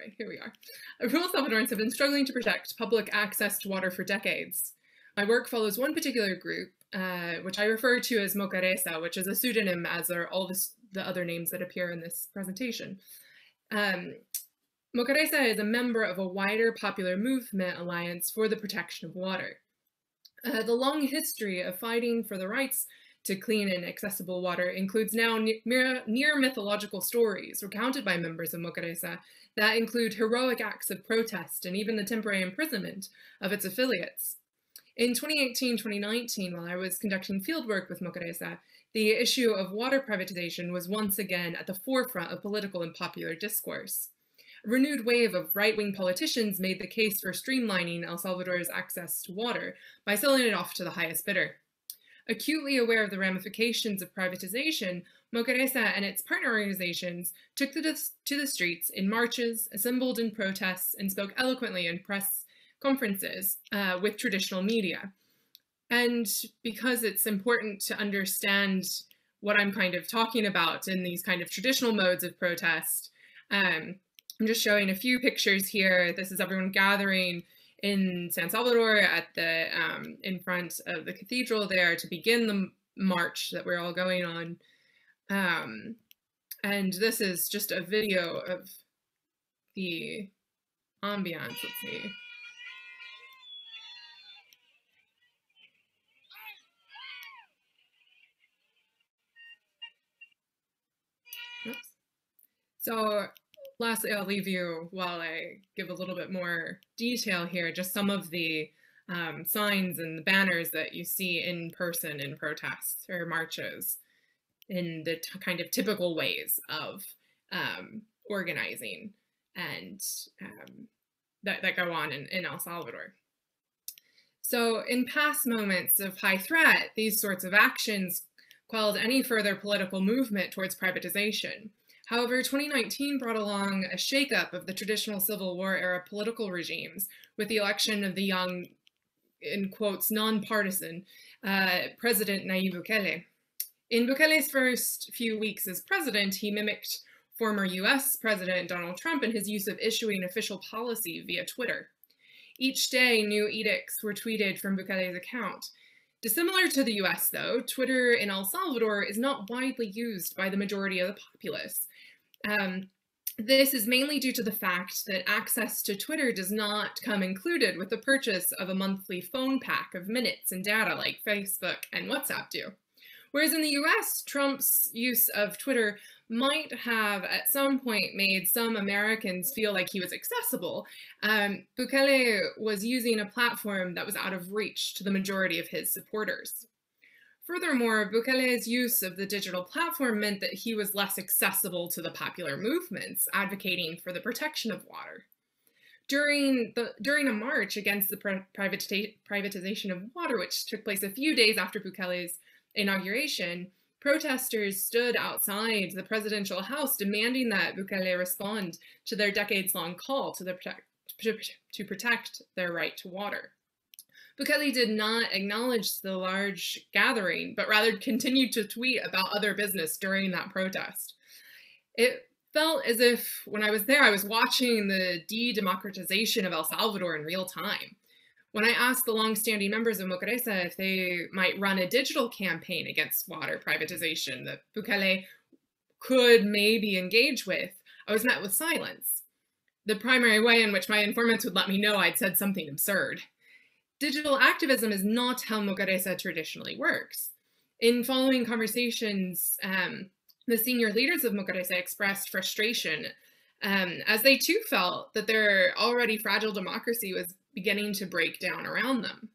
Anyway, here we are. Rural Salvadorans have been struggling to protect public access to water for decades. My work follows one particular group, which I refer to as Mocaresa, which is a pseudonym, as are all the other names that appear in this presentation. Mocaresa is a member of a wider popular movement alliance for the protection of water. The long history of fighting for the rights to clean and accessible water includes now near mythological stories recounted by members of Mocaresa that include heroic acts of protest and even the temporary imprisonment of its affiliates. In 2018-2019, while I was conducting fieldwork with Mocaresa, the issue of water privatization was once again at the forefront of political and popular discourse. A renewed wave of right-wing politicians made the case for streamlining El Salvador's access to water by selling it off to the highest bidder. Acutely aware of the ramifications of privatization, Mocaresa and its partner organizations took to the streets in marches, assembled in protests, and spoke eloquently in press conferences with traditional media. And because it's important to understand what I'm kind of talking about in these kind of traditional modes of protest, I'm just showing a few pictures here. This is everyone gathering in San Salvador at the in front of the cathedral there to begin the march that we're all going on. And this is just a video of the ambiance. Let's see. Oops. So lastly, I'll leave you, while I give a little bit more detail here, just some of the signs and the banners that you see in person in protests or marches in the kind of typical ways of organizing and that go on in El Salvador. So in past moments of high threat, these sorts of actions quelled any further political movement towards privatization. However, 2019 brought along a shakeup of the traditional Civil War era political regimes with the election of the young, in quotes, non-partisan President Nayib Bukele. In Bukele's first few weeks as president, he mimicked former US President Donald Trump in his use of issuing official policy via Twitter. Each day, new edicts were tweeted from Bukele's account. Dissimilar to the US, though, Twitter in El Salvador is not widely used by the majority of the populace. This is mainly due to the fact that access to Twitter does not come included with the purchase of a monthly phone pack of minutes and data like Facebook and WhatsApp do. Whereas in the US, Trump's use of Twitter might have at some point made some Americans feel like he was accessible. Bukele was using a platform that was out of reach to the majority of his supporters. Furthermore, Bukele's use of the digital platform meant that he was less accessible to the popular movements advocating for the protection of water. During a march against the privatization of water, which took place a few days after Bukele's inauguration, protesters stood outside the presidential house demanding that Bukele respond to their decades-long call to protect their right to water. Bukele did not acknowledge the large gathering, but rather continued to tweet about other business during that protest. It felt as if, when I was there, I was watching the de-democratization of El Salvador in real time. When I asked the long-standing members of Mocaresa if they might run a digital campaign against water privatization that Bukele could maybe engage with, I was met with silence. The primary way in which my informants would let me know I'd said something absurd. Digital activism is not how Mocaresa traditionally works. In following conversations, the senior leaders of Mocaresa expressed frustration as they too felt that their already fragile democracy was beginning to break down around them.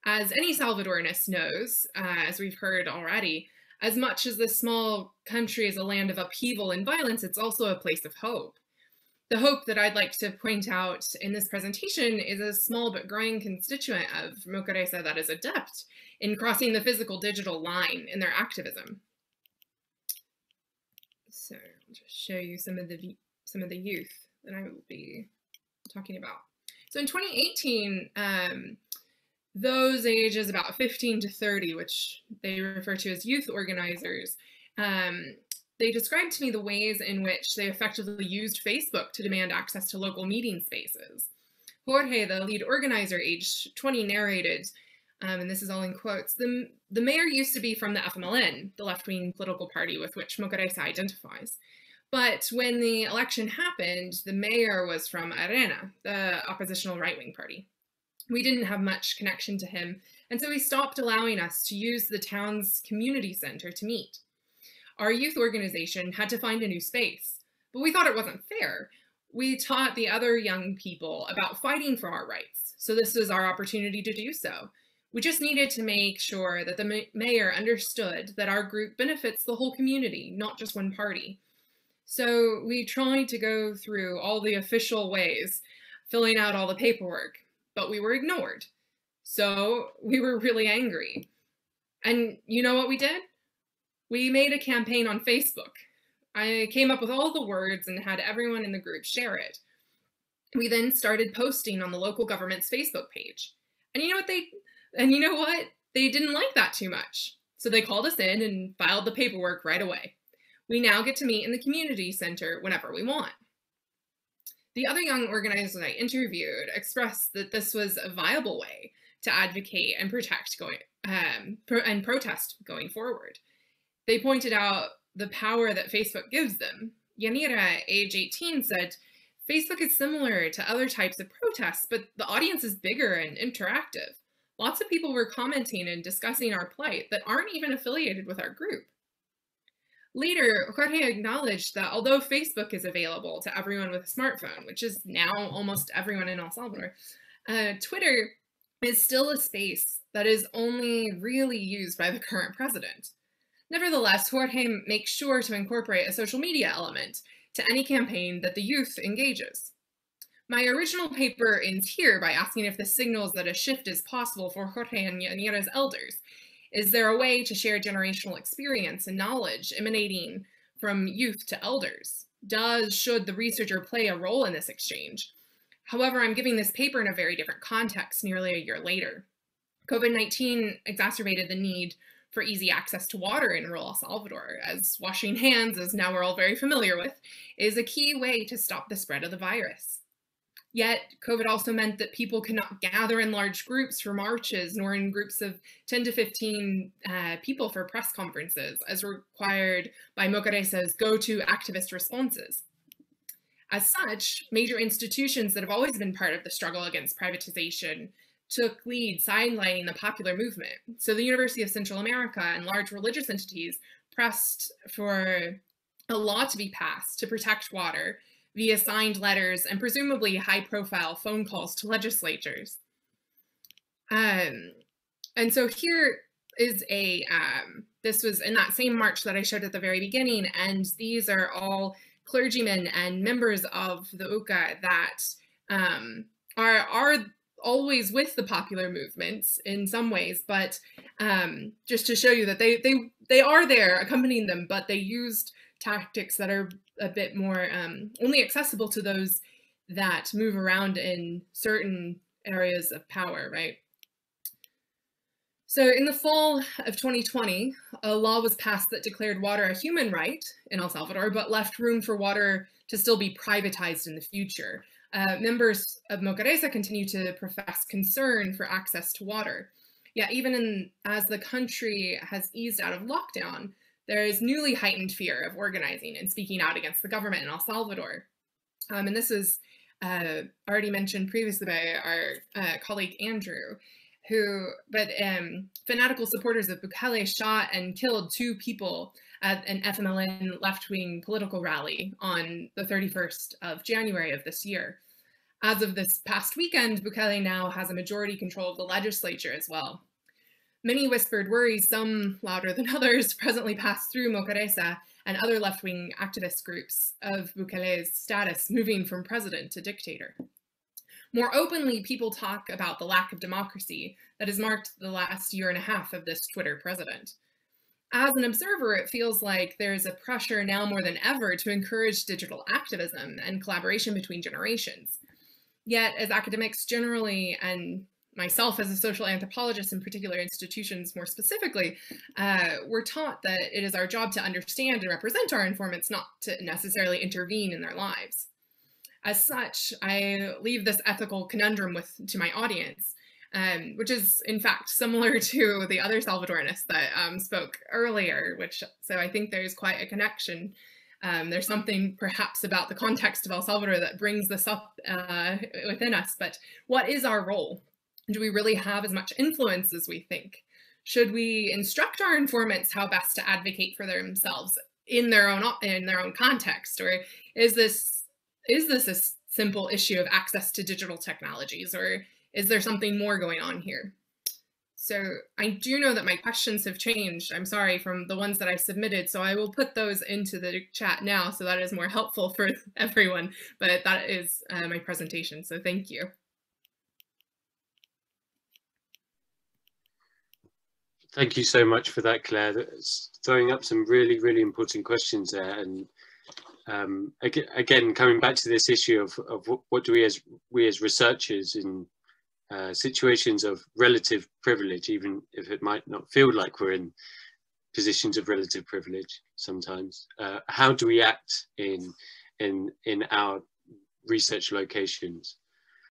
As any Salvadoranist knows, as we've heard already, as much as this small country is a land of upheaval and violence, it's also a place of hope. The hope that I'd like to point out in this presentation is a small but growing constituent of Mocaresa that is adept in crossing the physical-digital line in their activism. So I'll just show you some of the youth that I will be talking about. So in 2018, those ages about 15 to 30, which they refer to as youth organizers, they described to me the ways in which they effectively used Facebook to demand access to local meeting spaces. Jorge, the lead organizer, aged 20, narrated, and this is all in quotes, the mayor used to be from the FMLN, the left-wing political party with which Mocaresa identifies. But when the election happened, the mayor was from Arena, the oppositional right-wing party. We didn't have much connection to him, and so he stopped allowing us to use the town's community center to meet. Our youth organization had to find a new space, but we thought it wasn't fair. We taught the other young people about fighting for our rights, so this was our opportunity to do so. We just needed to make sure that the mayor understood that our group benefits the whole community, not just one party. So we tried to go through all the official ways, filling out all the paperwork, but we were ignored. So we were really angry. And you know what we did? We made a campaign on Facebook. I came up with all the words and had everyone in the group share it. We then started posting on the local government's Facebook page. And you know what? They didn't like that too much. So they called us in and filed the paperwork right away. We now get to meet in the community center whenever we want. The other young organizers I interviewed expressed that this was a viable way to advocate and protest going forward. They pointed out the power that Facebook gives them. Yanira, age 18, said, Facebook is similar to other types of protests, but the audience is bigger and interactive. Lots of people were commenting and discussing our plight that aren't even affiliated with our group. Later, Jorge acknowledged that although Facebook is available to everyone with a smartphone, which is now almost everyone in El Salvador, Twitter is still a space that is only really used by the current president. Nevertheless, Jorge makes sure to incorporate a social media element to any campaign that the youth engages. My original paper ends here by asking if this signals that a shift is possible for Jorge and Yanira's elders. Is there a way to share generational experience and knowledge emanating from youth to elders? Should the researcher play a role in this exchange? However, I'm giving this paper in a very different context nearly a year later. COVID-19 exacerbated the need for easy access to water in rural El Salvador, as washing hands, as now we're all very familiar with, is a key way to stop the spread of the virus. Yet, COVID also meant that people could not gather in large groups for marches, nor in groups of 10 to 15 people for press conferences, as required by Mocaresa's go-to activist responses. As such, major institutions that have always been part of the struggle against privatization took lead, sidelining the popular movement. So the University of Central America and large religious entities pressed for a law to be passed to protect water via signed letters and presumably high-profile phone calls to legislatures. And so here is this was in that same march that I showed at the very beginning, and these are all clergymen and members of the UCA that are always with the popular movements in some ways, but just to show you that they are there accompanying them, but they used tactics that are a bit more only accessible to those that move around in certain areas of power, right? So in the fall of 2020, a law was passed that declared water a human right in El Salvador, but left room for water to still be privatized in the future. Members of Mocaresa continue to profess concern for access to water. Yet even as the country has eased out of lockdown, there is newly heightened fear of organizing and speaking out against the government in El Salvador. And this was already mentioned previously by our colleague Andrew, but fanatical supporters of Bukele shot and killed 2 people at an FMLN left-wing political rally on the 31st of January of this year. As of this past weekend, Bukele now has a majority control of the legislature as well. Many whispered worries, some louder than others, presently pass through Mocaresa and other left-wing activist groups of Bukele's status moving from president to dictator. More openly, people talk about the lack of democracy that has marked the last year and a half of this Twitter president. As an observer, it feels like there's a pressure now more than ever to encourage digital activism and collaboration between generations. Yet, as academics generally, and myself as a social anthropologist, in particular institutions more specifically, we're taught that it is our job to understand and represent our informants, not to necessarily intervene in their lives. As such, I leave this ethical conundrum to my audience, which is in fact similar to the other Salvadoranists that spoke earlier, so I think there's quite a connection. There's something perhaps about the context of El Salvador that brings this up within us, but what is our role? Do we really have as much influence as we think? Should we instruct our informants how best to advocate for themselves in their own context, or is this a simple issue of access to digital technologies, or is there something more going on here? So I do know that my questions have changed, I'm sorry, from the ones that I submitted, so I will put those into the chat now so that is more helpful for everyone, but that is my presentation, so thank you. Thank you so much for that, Claire. That's throwing up some really, really important questions there. And again, coming back to this issue of what do we as researchers in situations of relative privilege, even if it might not feel like we're in positions of relative privilege sometimes, how do we act in our research locations?